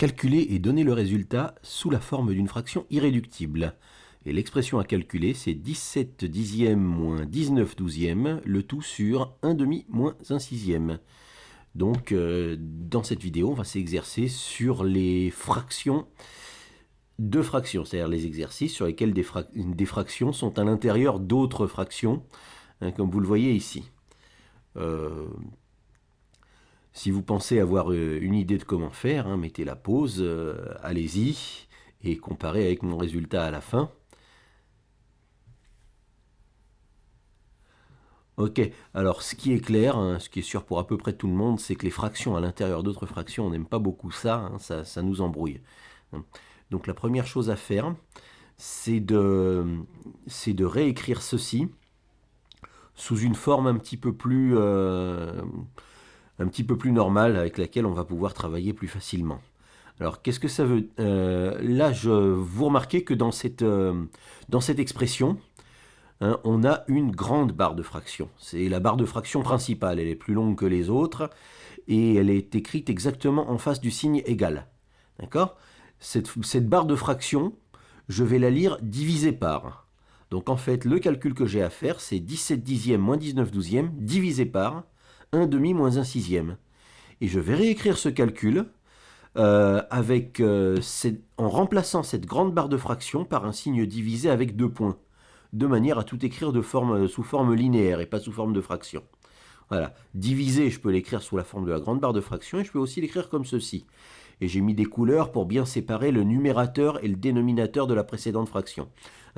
calculer et donner le résultat sous la forme d'une fraction irréductible. Et l'expression à calculer, c'est 17 dixièmes moins 19 douzièmes, le tout sur 1 demi moins 1 sixième. Donc, dans cette vidéo, on va s'exercer sur les fractions de fractions, c'est-à-dire les exercices sur lesquels des fractions sont à l'intérieur d'autres fractions, comme vous le voyez ici. Si vous pensez avoir une idée de comment faire, mettez la pause, allez-y, et comparez avec mon résultat à la fin. Ok, alors ce qui est clair, ce qui est sûr pour à peu près tout le monde, c'est que les fractions à l'intérieur d'autres fractions, on n'aime pas beaucoup ça, ça nous embrouille. Donc la première chose à faire, c'est de réécrire ceci sous une forme un petit peu plus normale, avec laquelle on va pouvoir travailler plus facilement. Alors qu'est-ce que ça veut là, vous remarquez que dans cette expression, on a une grande barre de fraction. C'est la barre de fraction principale, elle est plus longue que les autres, et elle est écrite exactement en face du signe égal. D'accord ? Cette barre de fraction, je vais la lire divisée par. Donc en fait, le calcul que j'ai à faire, c'est 17 dixièmes moins 19 douzièmes divisé par 1 demi moins 1 sixième. Et je vais réécrire ce calcul en remplaçant cette grande barre de fraction par un signe divisé avec 2 points, de manière à tout écrire sous forme linéaire et pas sous forme de fraction. Voilà, divisé, je peux l'écrire sous la forme de la grande barre de fraction, et je peux aussi l'écrire comme ceci. Et j'ai mis des couleurs pour bien séparer le numérateur et le dénominateur de la précédente fraction.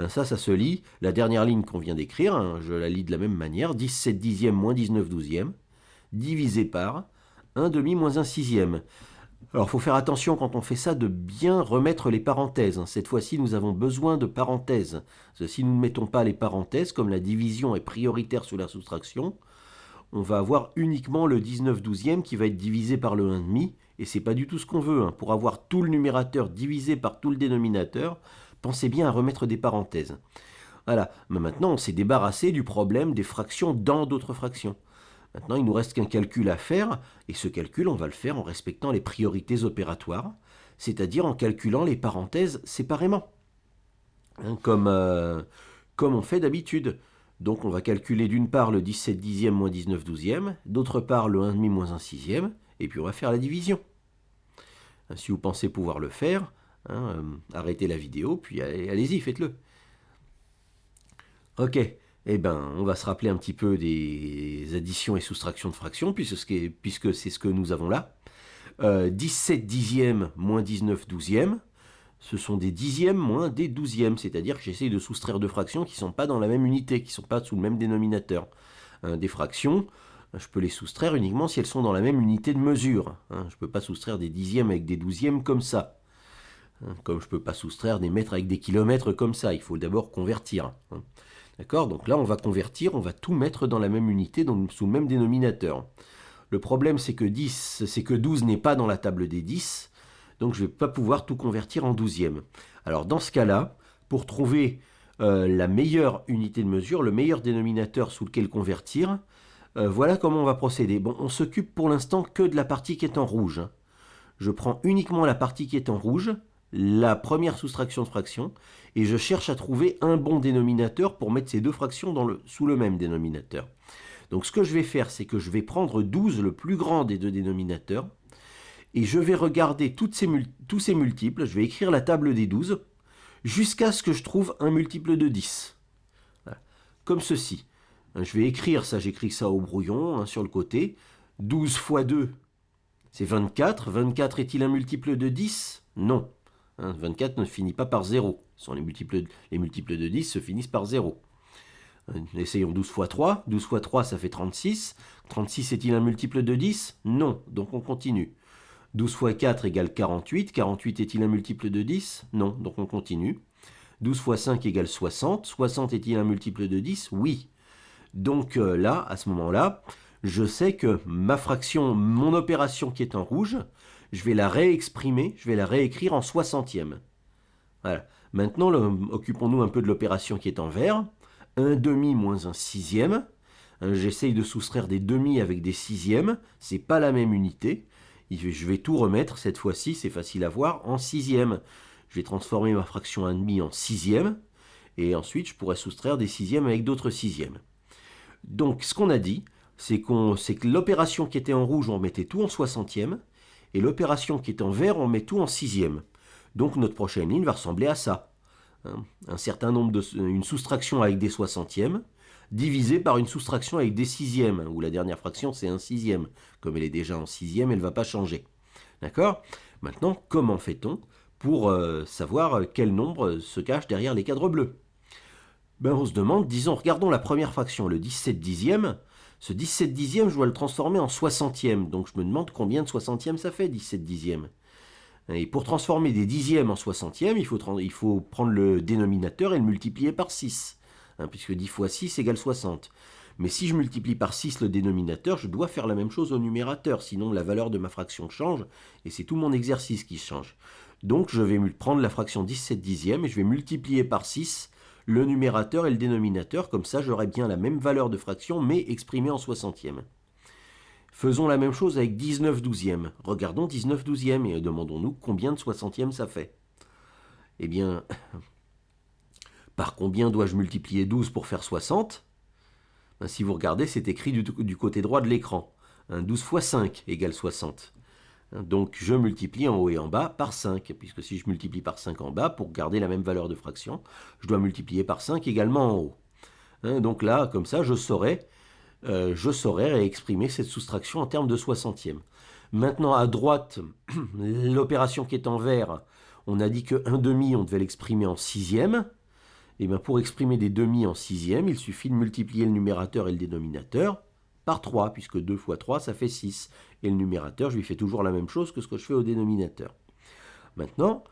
Ça se lit, la dernière ligne qu'on vient d'écrire, je la lis de la même manière, 17 dixièmes moins 19 douzièmes, divisé par 1 demi moins 1 sixième. Alors il faut faire attention quand on fait ça de bien remettre les parenthèses. Cette fois-ci, nous avons besoin de parenthèses. Parce que si nous ne mettons pas les parenthèses, comme la division est prioritaire sous la soustraction, on va avoir uniquement le 19 douzième qui va être divisé par le 1,5, et c'est pas du tout ce qu'on veut. Pour avoir tout le numérateur divisé par tout le dénominateur, pensez bien à remettre des parenthèses. Voilà, mais maintenant on s'est débarrassé du problème des fractions dans d'autres fractions. Maintenant, il nous reste qu'un calcul à faire, et ce calcul, on va le faire en respectant les priorités opératoires, c'est-à-dire en calculant les parenthèses séparément, comme on fait d'habitude. Donc on va calculer d'une part le 17 dixième moins 19 douzième, d'autre part le 1,5 moins 1 sixième, et puis on va faire la division. Si vous pensez pouvoir le faire, arrêtez la vidéo, puis allez-y, faites-le. Ok. Eh ben, on va se rappeler un petit peu des additions et soustractions de fractions, puisque c'est ce que nous avons là. 17 dixièmes moins 19 douzièmes, ce sont des dixièmes moins des douzièmes, c'est-à-dire que j'essaie de soustraire deux fractions qui ne sont pas dans la même unité, qui ne sont pas sous le même dénominateur. Des fractions, je peux les soustraire uniquement si elles sont dans la même unité de mesure. Je ne peux pas soustraire des dixièmes avec des douzièmes comme ça. Comme je ne peux pas soustraire des mètres avec des kilomètres comme ça, il faut d'abord convertir. D'accord ? Donc là, on va convertir, on va tout mettre dans la même unité, donc sous le même dénominateur. Le problème, c'est que 12 n'est pas dans la table des 10, donc je ne vais pas pouvoir tout convertir en douzièmes. Alors dans ce cas-là, pour trouver la meilleure unité de mesure, le meilleur dénominateur sous lequel convertir, voilà comment on va procéder. Bon, on s'occupe pour l'instant que de la partie qui est en rouge. Je prends uniquement la partie qui est en rouge, la première soustraction de fraction, et je cherche à trouver un bon dénominateur pour mettre ces deux fractions sous le même dénominateur. Donc ce que je vais faire, c'est que je vais prendre 12, le plus grand des deux dénominateurs, et je vais regarder tous ces multiples, je vais écrire la table des 12, jusqu'à ce que je trouve un multiple de 10. Voilà. Comme ceci. Je vais écrire ça, j'écris ça au brouillon, sur le côté. 12 fois 2, c'est 24. 24 est-il un multiple de 10 ? Non. 24 ne finit pas par 0. Les multiples de 10 se finissent par 0. Essayons 12 fois 3. 12 fois 3, ça fait 36. 36 est-il un multiple de 10 ? Non. Donc on continue. 12 fois 4 égale 48. 48 est-il un multiple de 10 ? Non. Donc on continue. 12 fois 5 égale 60. 60 est-il un multiple de 10 ? Oui. Donc là, à ce moment-là, je sais que ma fraction, mon opération qui est en rouge, je vais la réexprimer, je vais la réécrire en soixantième. Voilà. Maintenant, occupons-nous un peu de l'opération qui est en vert. 1 demi moins 1 sixième. J'essaye de soustraire des demi avec des sixièmes. C'est pas la même unité. Je vais tout remettre, cette fois-ci, c'est facile à voir, en sixième. Je vais transformer ma fraction 1,5 en sixième, et ensuite je pourrais soustraire des sixièmes avec d'autres sixièmes. Donc ce qu'on a dit, c'est que l'opération qui était en rouge, on mettait tout en soixantième, et l'opération qui est en vert, on met tout en sixième. Donc notre prochaine ligne va ressembler à ça. Un certain nombre une soustraction avec des soixantièmes, divisé par une soustraction avec des sixièmes, où la dernière fraction c'est un sixième. Comme elle est déjà en sixième, elle ne va pas changer. D'accord? Maintenant, comment fait-on pour savoir quel nombre se cache derrière les cadres bleus? On se demande, disons, regardons la première fraction, le 17 dixième. Ce 17 dixième, je dois le transformer en soixantième. Donc je me demande combien de soixantièmes ça fait, 17 dixièmes. Et pour transformer des dixièmes en soixantièmes, il faut prendre le dénominateur et le multiplier par 6. Puisque 10 fois 6 égale 60. Mais si je multiplie par 6 le dénominateur, je dois faire la même chose au numérateur. Sinon, la valeur de ma fraction change. Et c'est tout mon exercice qui change. Donc je vais prendre la fraction 17 dixième et je vais multiplier par 6 le numérateur et le dénominateur. Comme ça, j'aurai bien la même valeur de fraction, mais exprimée en soixantième. Faisons la même chose avec 19 douzièmes. Regardons 19 douzièmes et demandons-nous combien de soixantièmes ça fait. Eh bien, par combien dois-je multiplier 12 pour faire 60 ? Si vous regardez, c'est écrit du côté droit de l'écran. 12 fois 5 égale 60. Donc je multiplie en haut et en bas par 5, puisque si je multiplie par 5 en bas, pour garder la même valeur de fraction, je dois multiplier par 5 également en haut. Donc là, comme ça, je saurais exprimer cette soustraction en termes de soixantième. Maintenant, à droite, l'opération qui est en vert, on a dit que 1,5, on devait l'exprimer en sixième. Et bien pour exprimer des demi en sixième, il suffit de multiplier le numérateur et le dénominateur par 3, puisque 2 fois 3, ça fait 6. Et le numérateur, je lui fais toujours la même chose que ce que je fais au dénominateur. Maintenant,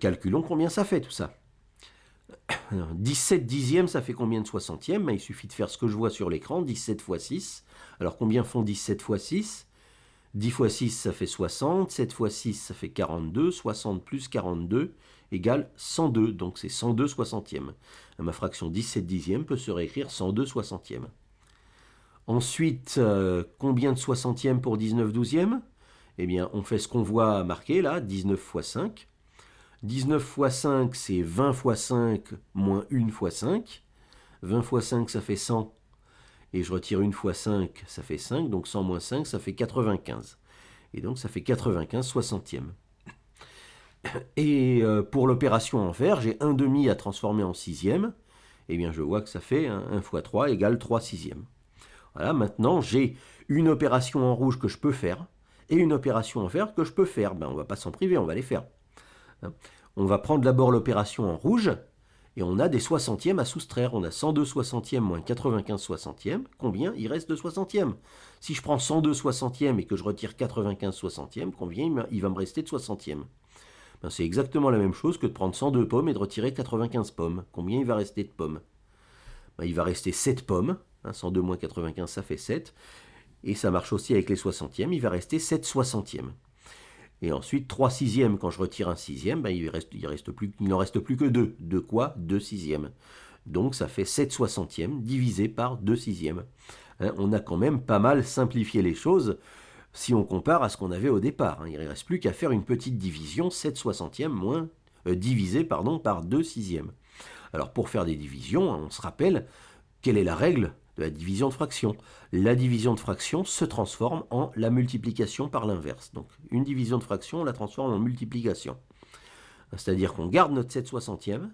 calculons combien ça fait tout ça. 17 dixièmes, ça fait combien de soixantièmes? Il suffit de faire ce que je vois sur l'écran, 17 fois 6. Alors combien font 17 fois 6? 10 fois 6, ça fait 60. 7 fois 6, ça fait 42. 60 plus 42 égale 102. Donc c'est 102 soixantièmes. Ma fraction 17 dixièmes peut se réécrire 102 soixantièmes. Ensuite, combien de soixantièmes pour 19 douzièmes? Eh bien, on fait ce qu'on voit marqué là, 19 fois 5. 19 fois 5, c'est 20 fois 5 moins 1 fois 5. 20 fois 5, ça fait 100. Et je retire 1 fois 5, ça fait 5. Donc 100 moins 5, ça fait 95. Et donc ça fait 95 soixantièmes. Et pour l'opération en vert, j'ai 1,5 à transformer en sixième. Eh bien, je vois que ça fait 1 fois 3 égale 3 sixièmes. Voilà, maintenant j'ai une opération en rouge que je peux faire et une opération en vert que je peux faire. On ne va pas s'en priver, on va les faire. On va prendre d'abord l'opération en rouge et on a des soixantièmes à soustraire. On a 102 soixantièmes moins 95 soixantièmes. Combien il reste de soixantièmes? Si je prends 102 soixantièmes et que je retire 95 soixantièmes, combien il va me rester de soixantièmes? C'est exactement la même chose que de prendre 102 pommes et de retirer 95 pommes. Combien il va rester de pommes? Il va rester 7 pommes. 102 moins 95, ça fait 7. Et ça marche aussi avec les soixantièmes. Il va rester 7 soixantièmes. Et ensuite, 3 sixièmes, quand je retire un sixième, il n'en reste plus que 2. De quoi? 2 sixièmes. Donc ça fait 7 soixantièmes divisé par 2 sixièmes. On a quand même pas mal simplifié les choses si on compare à ce qu'on avait au départ. Il ne reste plus qu'à faire une petite division, 7 soixantièmes divisé par 2 sixièmes. Alors pour faire des divisions, on se rappelle quelle est la règle de la division de fraction. La division de fraction se transforme en la multiplication par l'inverse. Donc une division de fraction, on la transforme en multiplication. C'est-à-dire qu'on garde notre 7 soixantièmes,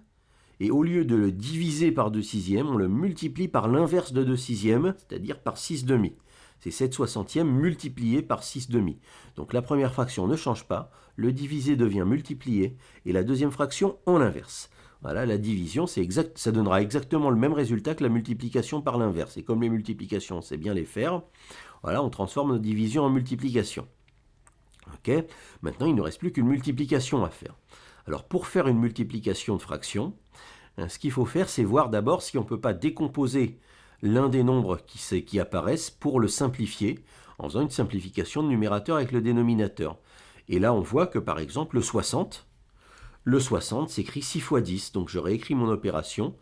et au lieu de le diviser par 2 sixièmes, on le multiplie par l'inverse de 2 sixièmes, c'est-à-dire par 6 demi. C'est 7 soixantièmes multiplié par 6 demi. Donc la première fraction ne change pas, le divisé devient multiplié, et la deuxième fraction en l'inverse. Voilà, la division, ça donnera exactement le même résultat que la multiplication par l'inverse. Et comme les multiplications, on sait bien les faire, voilà, on transforme nos divisions en multiplication. Ok. Maintenant, il ne reste plus qu'une multiplication à faire. Alors, pour faire une multiplication de fraction, ce qu'il faut faire, c'est voir d'abord si on ne peut pas décomposer l'un des nombres qui apparaissent pour le simplifier, en faisant une simplification de numérateur avec le dénominateur. Et là, on voit que, par exemple, le 60 s'écrit 6 fois 10. Donc, je réécris mon opération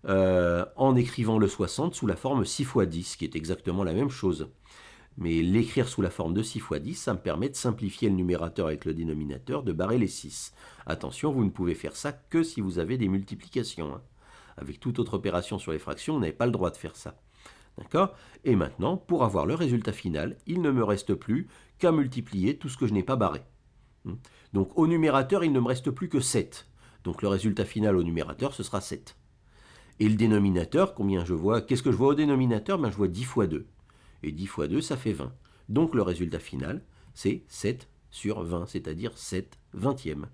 en écrivant le 60 sous la forme 6 fois 10, qui est exactement la même chose. Mais l'écrire sous la forme de 6 fois 10, ça me permet de simplifier le numérateur avec le dénominateur, de barrer les 6. Attention, vous ne pouvez faire ça que si vous avez des multiplications. Hein. Avec toute autre opération sur les fractions, vous n'avez pas le droit de faire ça. D'accord? Et maintenant, pour avoir le résultat final, il ne me reste plus qu'à multiplier tout ce que je n'ai pas barré. Donc au numérateur, il ne me reste plus que 7. Donc le résultat final au numérateur, ce sera 7. Et le dénominateur, combien je vois? Qu'est-ce que je vois au dénominateur? Ben, je vois 10 fois 2. Et 10 fois 2, ça fait 20. Donc le résultat final, c'est 7 sur 20, c'est-à-dire 7 vingtièmes.